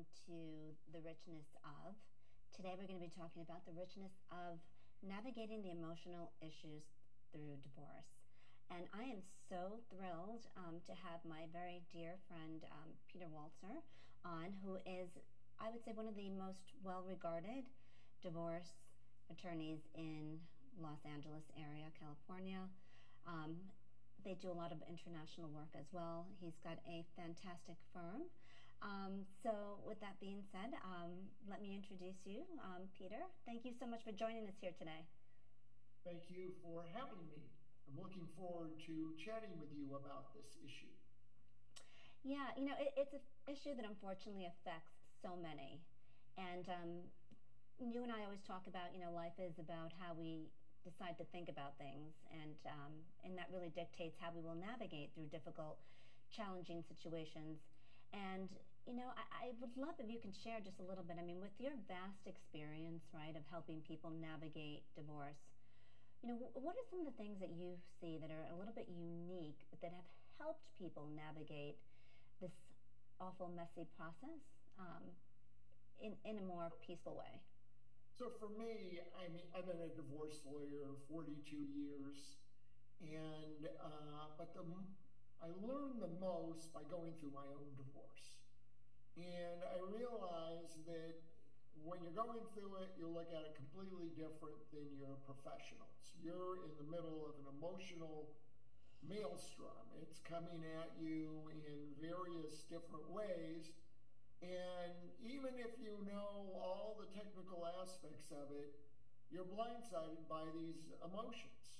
welcome to the Richness Of. Today we're going to be talking about the richness of navigating the emotional issues through divorce. And I am so thrilled to have my very dear friend Peter Walzer on, who is, I would say, one of the most well-regarded divorce attorneys in Los Angeles area, California. They do a lot of international work as well. He's got a fantastic firm. So with that being said, let me introduce you, Peter. Thank you so much for joining us here today. Thank you for having me. I'm looking forward to chatting with you about this issue. Yeah, you know, it's an issue that unfortunately affects so many. And you and I always talk about, you know, life is about how we decide to think about things, and that really dictates how we will navigate through difficult, challenging situations. And you know, I would love if you can share just a little bit. I mean, with your vast experience, right, of helping people navigate divorce, you know, what are some of the things that you see that are a little bit unique, but that have helped people navigate this awful, messy process in a more peaceful way? So for me, I mean, I've been a divorce lawyer 42 years, and I learned the most by going through my own divorce. And I realized that when you're going through it, you look at it completely different than your professionals. You're in the middle of an emotional maelstrom. It's coming at you in various different ways. And even if you know all the technical aspects of it, you're blindsided by these emotions.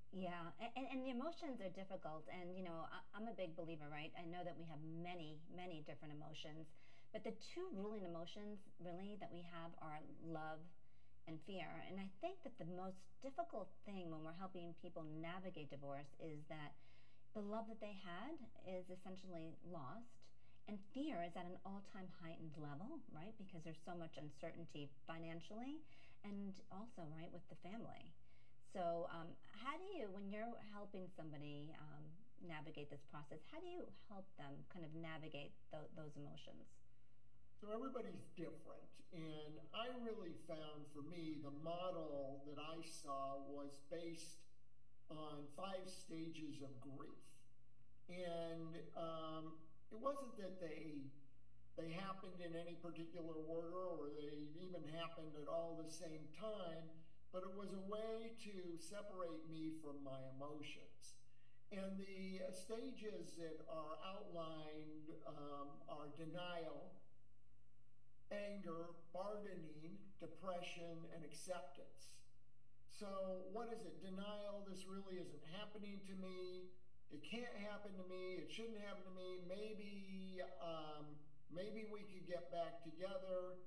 Yeah, and the emotions are difficult. And, you know, I'm a big believer, right? I know that we have many, many different emotions, but the two ruling emotions really that we have are love and fear. And I think that the most difficult thing when we're helping people navigate divorce is that the love that they had is essentially lost. And fear is at an all-time heightened level, right? Because there's so much uncertainty financially and also, right, with the family. So how do you, when you're helping somebody navigate this process, how do you help them kind of navigate those emotions? So everybody's different. And I really found, for me, the model that I saw was based on 5 stages of grief. And it wasn't that they happened in any particular order, or they even happened at all the same time, but it was a way to separate me from my emotions. And the stages that are outlined are denial, anger, bargaining, depression, and acceptance. So what is it? Denial: this really isn't happening to me. It can't happen to me. It shouldn't happen to me. Maybe we could get back together.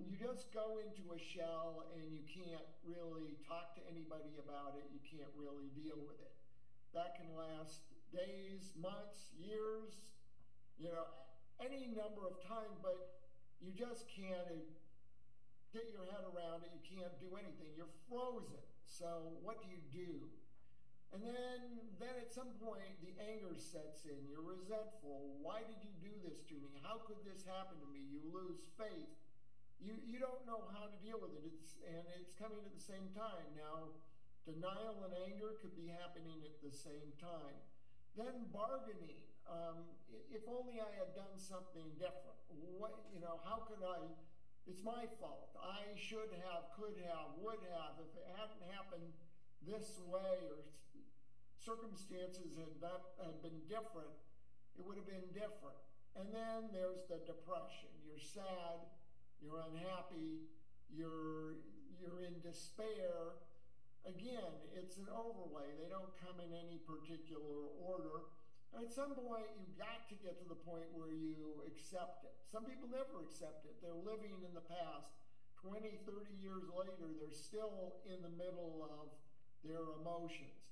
You just go into a shell and you can't really talk to anybody about it. You can't really deal with it. That can last days, months, years, you know, any number of time, but you just can't get your head around it. You can't do anything. You're frozen. So what do you do? And then at some point, the anger sets in. You're resentful. Why did you do this to me? How could this happen to me? You lose faith. You don't know how to deal with it. It's coming at the same time. Now, denial and anger could be happening at the same time. Then bargaining. If only I had done something different. What, you know, how could I? It's my fault. I should have, could have, would have. If it hadn't happened this way, or circumstances had been different, it would have been different. And then there's the depression. You're sad, you're unhappy, you're in despair. Again, it's an overlay. They don't come in any particular order. And at some point, you've got to get to the point where you accept it. Some people never accept it. They're living in the past. 20, 30 years later, they're still in the middle of their emotions.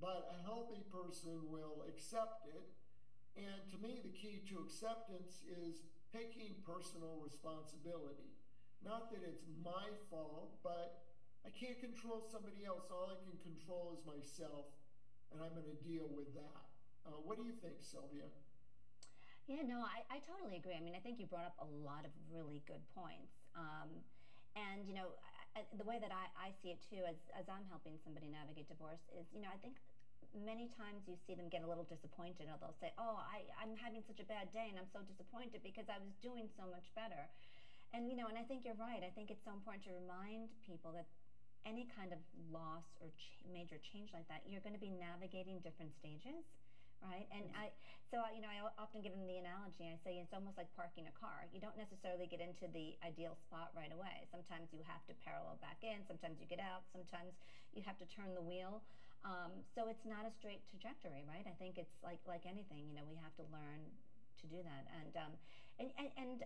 But a healthy person will accept it. And to me, the key to acceptance is taking personal responsibility. Not that it's my fault, but I can't control somebody else. All I can control is myself, and I'm going to deal with that. What do you think, Sylvia? Yeah, no, I totally agree. I mean, I think you brought up a lot of really good points. And, the way that I see it too, as I'm helping somebody navigate divorce, is, I think many times you see them get a little disappointed, or they'll say, oh, I'm having such a bad day and I'm so disappointed because I was doing so much better. And I think you're right. I think it's so important to remind people that any kind of loss or major change like that, you're going to be navigating different stages, right? And I often give them the analogy. I say it's almost like parking a car. You don't necessarily get into the ideal spot right away. Sometimes you have to parallel back in. Sometimes you get out. Sometimes you have to turn the wheel. So it's not a straight trajectory, right? I think it's like anything. We have to learn to do that. And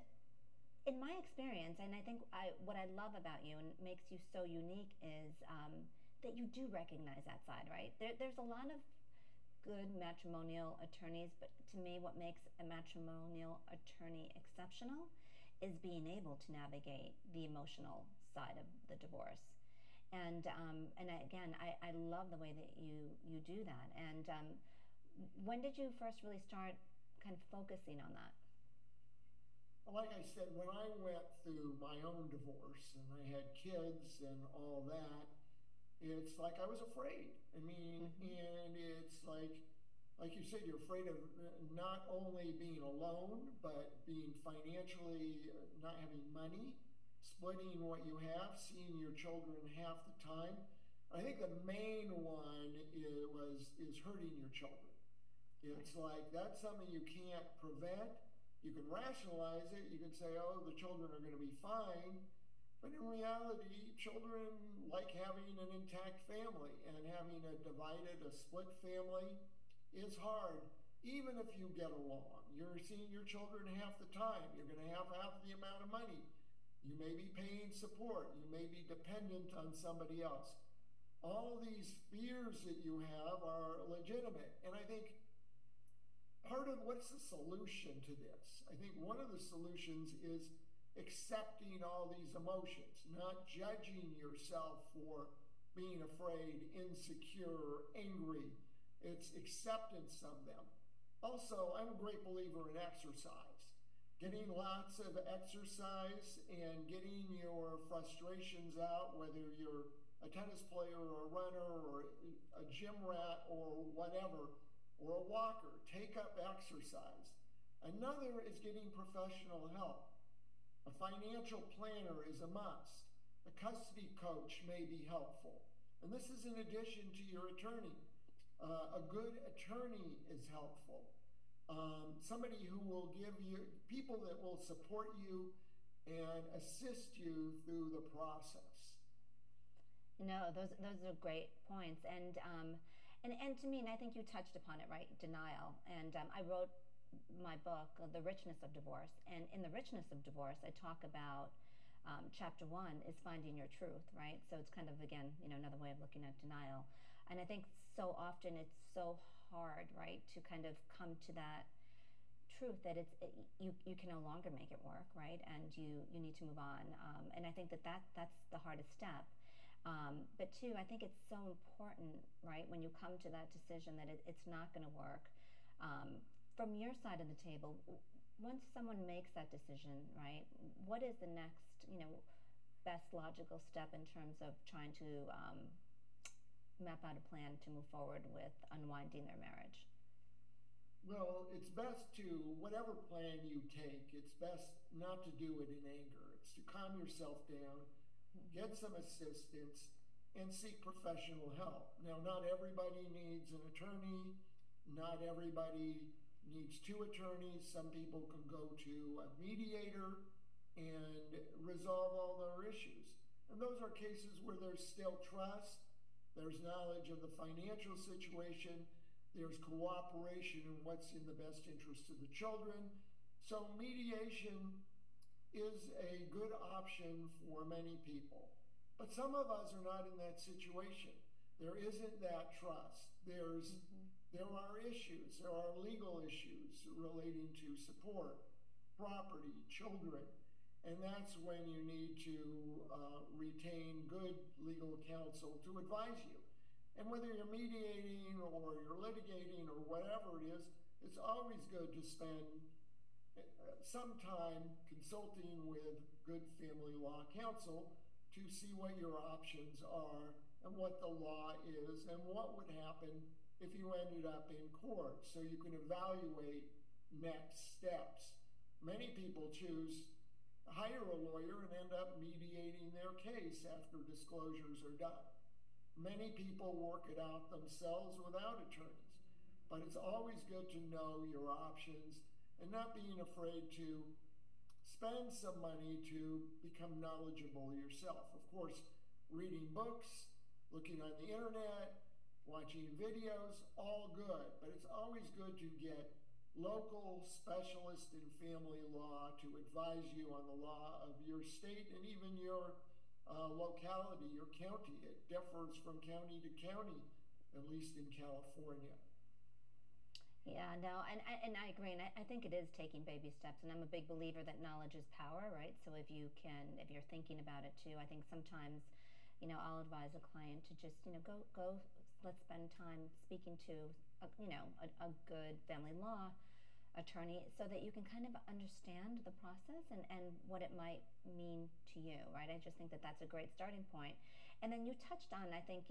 in my experience, and I think what I love about you and makes you so unique is that you do recognize that side, right? There's a lot of good matrimonial attorneys, but to me, what makes a matrimonial attorney exceptional is being able to navigate the emotional side of the divorce. And again, I love the way that you do that. And when did you first really start kind of focusing on that? Like I said, when I went through my own divorce and I had kids and all that, it's like I was afraid. I mean, and it's like you said, you're afraid of not only being alone, but being financially not having money, splitting what you have, seeing your children half the time. I think the main one is hurting your children. It's like that's something you can't prevent. You can rationalize it. You can say, oh, the children are going to be fine. But in reality, children like having an intact family, and having a divided, a split family is hard, even if you get along. You're seeing your children half the time. You're going to have half the amount of money. You may be paying support. You may be dependent on somebody else. All these fears that you have are legitimate. And I think part of what's the solution to this? I think one of the solutions is accepting all these emotions, not judging yourself for being afraid, insecure, angry. It's acceptance of them. Also, I'm a great believer in exercise. Getting lots of exercise and getting your frustrations out, whether you're a tennis player or a runner or a gym rat or whatever, or a walker. Take up exercise. Another is getting professional help. A financial planner is a must. A custody coach may be helpful. And this is in addition to your attorney. A good attorney is helpful. Somebody who will give you, people that will support you and assist you through the process. No, those are great points. And to me, and I think you touched upon it, right? Denial. And I wrote my book, The Richness of Divorce. And in The Richness of Divorce, I talk about chapter 1 is finding your truth, right? So it's kind of, again, another way of looking at denial. And I think so often it's so hard, right, to kind of come to that truth that you can no longer make it work, right? And you need to move on. And I think that's the hardest step. But two, I think it's so important, right, when you come to that decision that it's not going to work. From your side of the table, once someone makes that decision, right, what is the next, best logical step in terms of trying to map out a plan to move forward with unwinding their marriage? Well, it's best to, whatever plan you take, it's best not to do it in anger. It's to calm yourself down, get some assistance, and seek professional help. Now, not everybody needs an attorney. Not everybody needs two attorneys. Some people can go to a mediator and resolve all their issues. And those are cases where there's still trust, there's knowledge of the financial situation, there's cooperation in what's in the best interest of the children. So mediation is a good option for many people. But some of us are not in that situation. There isn't that trust. There are issues. There are legal issues relating to support, property, children. And that's when you need to retain good legal counsel to advise you. And whether you're mediating or you're litigating or whatever it is, it's always good to spend some time consulting with good family law counsel to see what your options are and what the law is and what would happen if you ended up in court, so you can evaluate next steps. Many people choose to hire a lawyer and end up mediating their case after disclosures are done. Many people work it out themselves without attorneys, but it's always good to know your options and not being afraid to spend some money to become knowledgeable yourself. Of course, reading books, looking on the internet, watching videos, all good, but it's always good to get local specialists in family law to advise you on the law of your state and even your locality, your county. It differs from county to county, at least in California. Yeah, no, and I agree, and I think it is taking baby steps, and I'm a big believer that knowledge is power, right? So if you're thinking about it too, I think sometimes, I'll advise a client to just, go, let's spend time speaking to, a good family law attorney so that you can kind of understand the process and what it might mean to you, right? I just think that that's a great starting point. And then you touched on, I think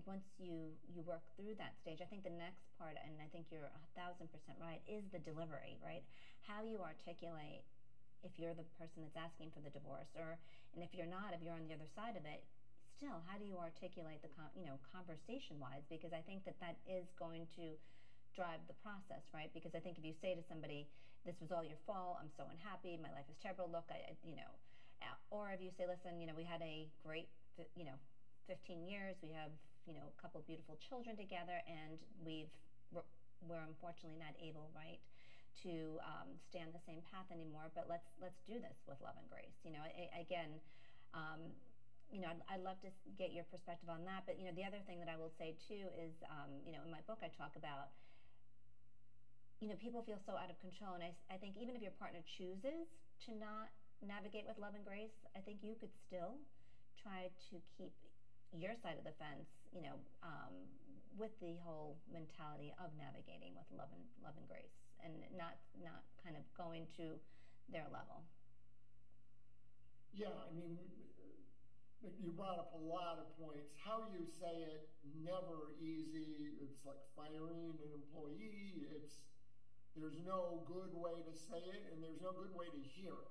once you work through that stage, I think the next part, and I think you're 1,000% right, is the delivery, right? How you articulate if you're the person that's asking for the divorce, and if you're not, if you're on the other side of it, still, how do you articulate the conversation-wise? Because I think that is going to drive the process, right? Because I think if you say to somebody, this was all your fault, I'm so unhappy, my life is terrible, look, or if you say, listen, we had a great, 15 years, we have, a couple of beautiful children together, and we're unfortunately not able, right, to stay on the same path anymore, but let's do this with love and grace. I'd love to get your perspective on that, but the other thing that I will say too is, in my book I talk about, people feel so out of control, and I think even if your partner chooses to not navigate with love and grace, I think you could still try to keep your side of the fence, with the whole mentality of navigating with love and grace, and not kind of going to their level. Yeah, I mean, you brought up a lot of points. How you say it, never easy. It's like firing an employee. There's no good way to say it, and there's no good way to hear it.